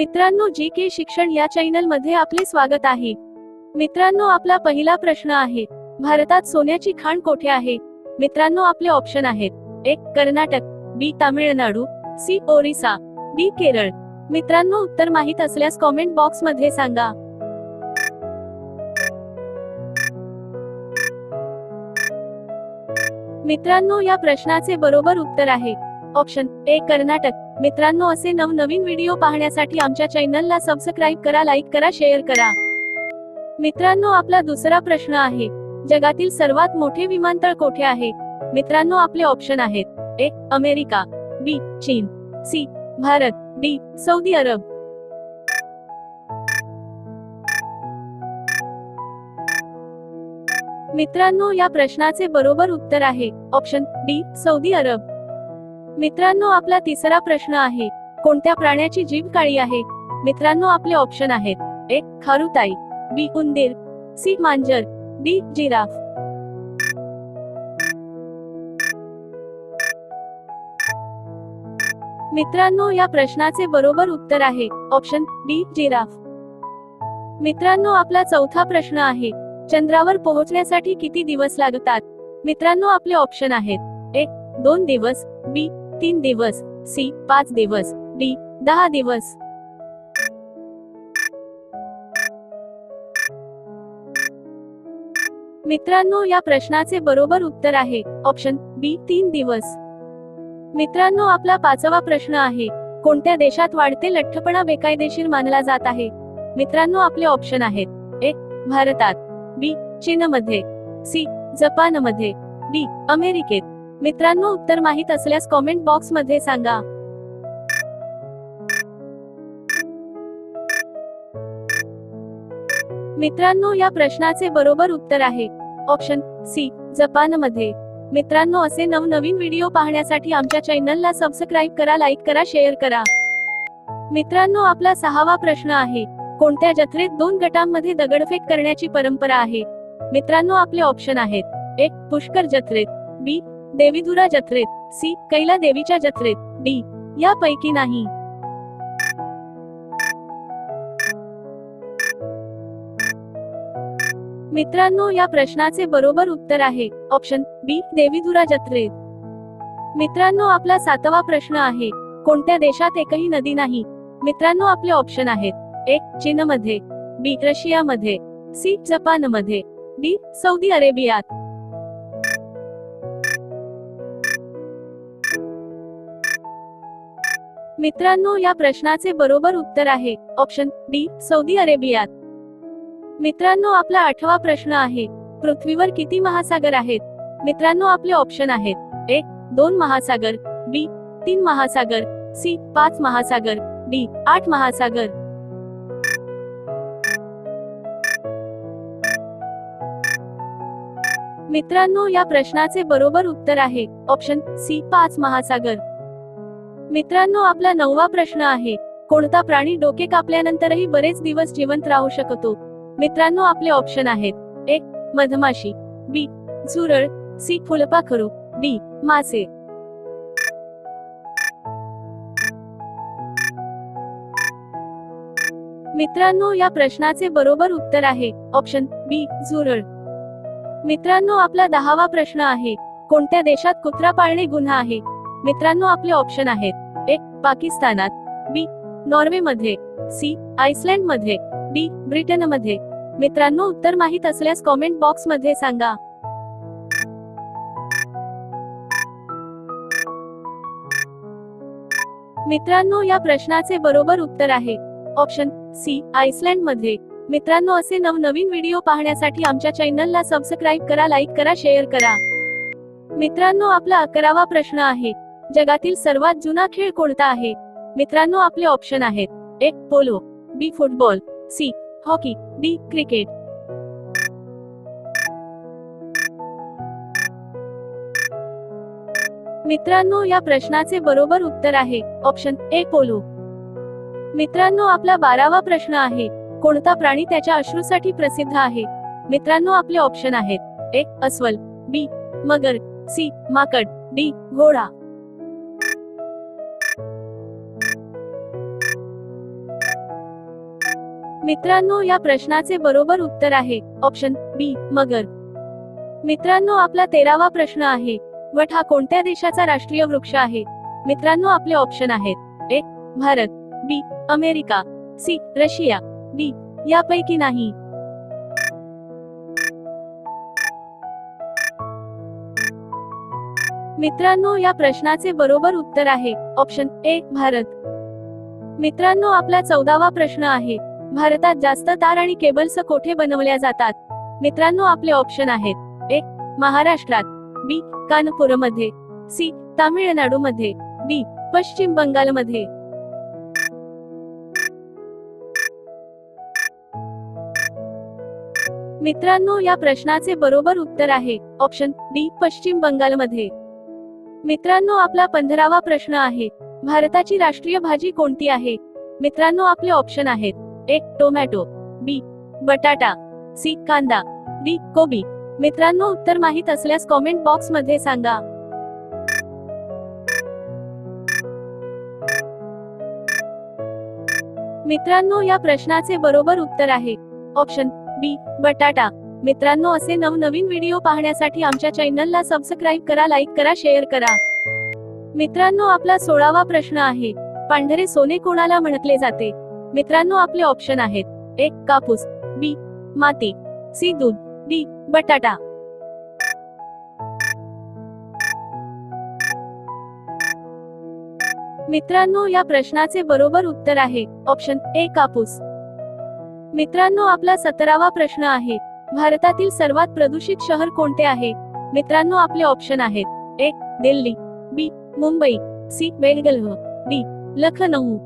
मित्रांनो, जी के शिक्षण या चॅनल मध्ये आपले स्वागत आहे. मित्रांनो, आपला पहिला प्रश्न आहे, भारतात सोन्याची खाण कोठे आहे? मित्रांनो, आपले ऑप्शन आहेत: ए कर्नाटक, बी तामिळनाडू, सी ओरिसा, डी केरळ. मित्रांनो, उत्तर माहित असल्यास कॉमेंट बॉक्स मध्ये सांगा. मित्रांनो, या प्रश्नाचे बरोबर उत्तर आहे ऑप्शन ए कर्नाटक. मित्रांनो, असे नवनवीन व्हिडिओ पाहण्यासाठी आमच्या चॅनलला सबस्क्राईब करा, लाईक करा, शेअर करा. मित्रांनो, आपला दुसरा प्रश्न आहे, जगातील सर्वात मोठे विमानतळ कोठे आहे? मित्रांनो, आपले ऑप्शन आहेत: ए अमेरिका, बी चीन, सी भारत, डी सौदी अरब. मित्रांनो, या प्रश्नाचे बरोबर उत्तर आहे ऑप्शन डी सौदी अरब. मित्रांनो, आपला तिसरा प्रश्न आहे, कोणत्या प्राण्याची जीभ काळी आहे? मित्रांनो, आपले ऑप्शन आहेत: ए खारुताई, बी उंदीर, सी मांजर, डी जिराफ. मित्रांनो, या प्रश्नाचे बरोबर उत्तर आहे ऑप्शन डी जिराफ. मित्रांनो, आपला चौथा प्रश्न आहे, चंद्रावर पोहोचण्यासाठी किती दिवस लागतात? मित्रांनो, आपले ऑप्शन आहेत: ए 2 दिवस, बी 3 दिवस, सी 5 दिवस, डी 10 दिवस. मित्रांनो, या प्रश्नाचे बरोबर उत्तर आहे ऑप्शन बी 3 दिवस. मित्रांनो, आपला पाचवा प्रश्न आहे, कोणत्या देशात वाढते लठ्ठपणा बेकायदेशीर मानला जात आहे? मित्रांनो, आपले ऑप्शन आहेत: ए भारतात, बी चीनमध्ये, सी जपानमध्ये, डी अमेरिकेत. मित्रांनो, उत्तर माहित असल्यास कॉमेंट बॉक्स मध्ये सांगा. मित्रांनो, या प्रश्नाचे बरोबर उत्तर आहे ऑप्शन सी जपानमध्ये. मित्रांनो, असे नवनवीन व्हिडिओ पाहण्यासाठी आमच्या चॅनलला सबस्क्राईब करा, लाईक करा, शेअर करा. मित्रांनो, आपला सहावा प्रश्न आहे, कोणत्या जत्रेत 2 गटांमध्ये दगडफेक करण्याची परंपरा आहे? मित्रांनो, आपले ऑप्शन आहेत: ए पुष्कर जत्रेत, बी देवीधुरा जत्रेत, सी कैला देवीच्या जत्रेत, डी यापैकी नाही. मित्रांनो, या प्रश्नाचे बरोबर उत्तर आहे ऑप्शन बी देवीधुरा जत्रेत. मित्रांनो, आपला सातवा प्रश्न आहे, कोणत्या देशात एकही नदी नाही? मित्रांनो, आपले ऑप्शन आहेत: ए चीनमध्ये, बी रशियामध्ये, सी जपानमध्ये, डी सौदी अरेबियात. मित्रांनो, या प्रश्नाचे बरोबर उत्तर आहे ऑप्शन डी सौदी अरेबियात. मित्रांनो, आपला आठवा प्रश्न आहे, पृथ्वीवर किती महासागर आहेत? मित्रांनो, आपले ऑप्शन आहेत: ए 2 महासागर, बी 3 महासागर, सी 5 महासागर, डी 8 महासागर. मित्रांनो, या प्रश्नाचे बरोबर उत्तर आहे ऑप्शन सी 5 महासागर. मित्रांनो, आपला 9वा प्रश्न आहे, कोणता प्राणी डोके कापल्यानंतरही बरेच दिवस जिवंत राहू शकतो? मित्रांनो, आपले ऑप्शन आहेत: ए मधमाशी, बी झुरळ, सी फुलपाखरू, डी मासे. मित्रांनो, या प्रश्नाचे बरोबर उत्तर आहे ऑप्शन बी झुरळ. मित्रांनो, आपला 10वा प्रश्न आहे, कोणत्या देशात कुत्रा पाळणे गुन्हा आहे? मित्रांनो, आपले ऑप्शन आहेत: ए पाकिस्तानात, बी नॉर्वेमध्ये, सी आइसलँडमध्ये, डी ब्रिटनमध्ये. मित्रांनो, उत्तर माहित असल्यास कॉमेंट बॉक्स मध्ये सांगा. मित्रांनो, या प्रश्नाचे बरोबर उत्तर आहे ऑप्शन सी आइसलँडमध्ये. मित्रांनो, असे नवनवीन व्हिडिओ पाहण्यासाठी आमच्या चॅनलला सबस्क्राईब करा, लाईक करा, शेअर करा. मित्रांनो, आपला 11वा प्रश्न आहे, जगातील सर्वात जुना खेळ कोणता आहे? मित्रांनो, आपले ऑप्शन आहेत: A polo, B football, C hockey, D cricket. मित्रांनो, या प्रश्नाचे बरोबर उत्तर आहे ऑप्शन ए पोलो. मित्रांनो, आपला 12वा प्रश्न आहे, कोणता प्राणी त्याच्या अश्रूसाठी प्रसिद्ध आहे? मित्रांनो, आपले ऑप्शन आहेत: ए अस्वल, बी मगर, सी माकड, डी घोडा. मित्रांनो, या प्रश्नाचे बरोबर उत्तर आहे ऑप्शन बी मगर. मित्रांनो, आपला 13वा प्रश्न आहे. वट हा कोणत्या देशाचा राष्ट्रीय वृक्ष आहे? मित्रांनो, आपले ऑप्शन आहेत. ए भारत, बी अमेरिका, सी रशिया, डी यापैकी नाही. मित्रांनो, या प्रश्नाचे बरोबर उत्तर आहे ऑप्शन ए भारत. मित्रांनो, आपला 14वा प्रश्न आहे. भारतात जास्त तार आणि केबल्स कोठे बनवल्या जातात? मित्रांनो, आपले ऑप्शन आहेत. ए महाराष्ट्रात, बी कानपूरमध्ये, सी तामिळनाडूमध्ये, डी पश्चिम बंगालमध्ये. मित्रांनो, या प्रश्नाचे बरोबर उत्तर आहे ऑप्शन डी पश्चिम बंगालमध्ये. मित्रांनो, आपला 15वा प्रश्न आहे. भारताची राष्ट्रीय भाजी कोणती आहे? मित्रांनो, आपले ऑप्शन आहेत. ए टोमॅटो, बी बटाटा, सी कांदा, डी कोबी. मित्रांनो, उत्तर माहित असल्यास कॉमेंट बॉक्स मध्ये सांगा. मित्रांनो, या प्रश्नाचे बरोबर उत्तर आहे ऑप्शन बी बटाटा. मित्रांनो, असे नवनवीन व्हिडिओ पाहण्यासाठी आमच्या चॅनलला सबस्क्राईब करा, लाईक करा, शेअर करा. मित्रांनो, आपला 16वा प्रश्न आहे. पांढरे सोने कोणाला म्हटले जाते? मित्रांनो, आपले ऑप्शन आहेत. ए कापूस, बी माती, सी दूध, डी बटाटा. मित्रांनो, या प्रश्नाचे बरोबर उत्तर आहे ऑप्शन ए कापूस. मित्रांनो, आपला 17वा प्रश्न आहे. भारतातील सर्वात प्रदूषित शहर कोणते आहे? मित्रांनो, आपले ऑप्शन आहेत. ए दिल्ली, बी मुंबई, सी बेंगळुरू, डी लखनऊ.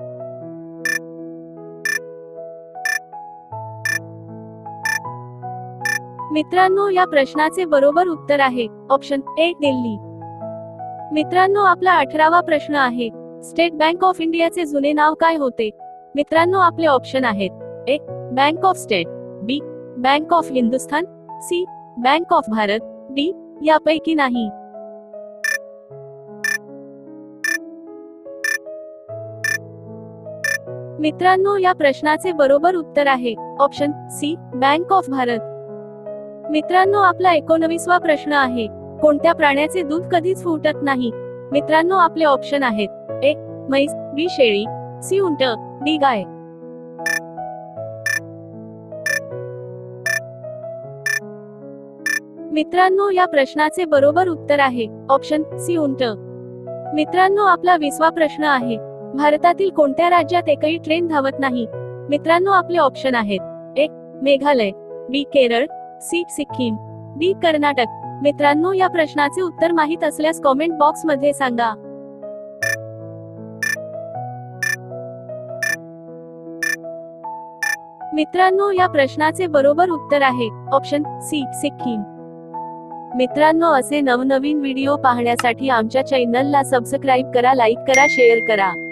मित्रांनो, या प्रश्नाचे बरोबर उत्तर आहे ऑप्शन ए दिल्ली. मित्रांनो, आपला 18वा प्रश्न आहे. स्टेट बँक ऑफ इंडियाचे जुने नाव काय होते? मित्रांनो, आपले ऑप्शन आहेत. A bank of State, B bank of Hindustan, C bank of Bharat, D यापैकी नाही. मित्रांनो, या प्रश्नाचे बरोबर उत्तर आहे option C bank of Bharat. मित्रांनो, आपला 19वा प्रश्न आहे. कोणत्या प्राण्याचे दूध कधीच फुटत नाही? मित्रांनो, आपले ऑप्शन आहेत. ए म्हैस, बी शेळी, सी उंट, डी गाय. मित्रांनो, या प्रश्नाचे बरोबर उत्तर आहे ऑप्शन सी उंट. मित्रांनो, आपला 20वा प्रश्न आहे. भारतातील कोणत्या राज्यात एकही ट्रेन धावत नाही? मित्रांनो, आपले ऑप्शन आहेत. ए मेघालय, बी केरळ, सी सिक्कीम, डी कर्नाटक. मित्रांनो, या प्रश्नाचे उत्तर माहित असल्यास कॉमेंट बॉक्स मध्ये सांगा. मित्रांनो, या प्रश्नाचे बरोबर उत्तर आहे ऑप्शन सी सिक्कीम. मित्रांनो, असे नवनवीन व्हिडिओ पाहण्यासाठी आमच्या चॅनलला सबस्क्राईब करा, लाईक करा, शेअर करा.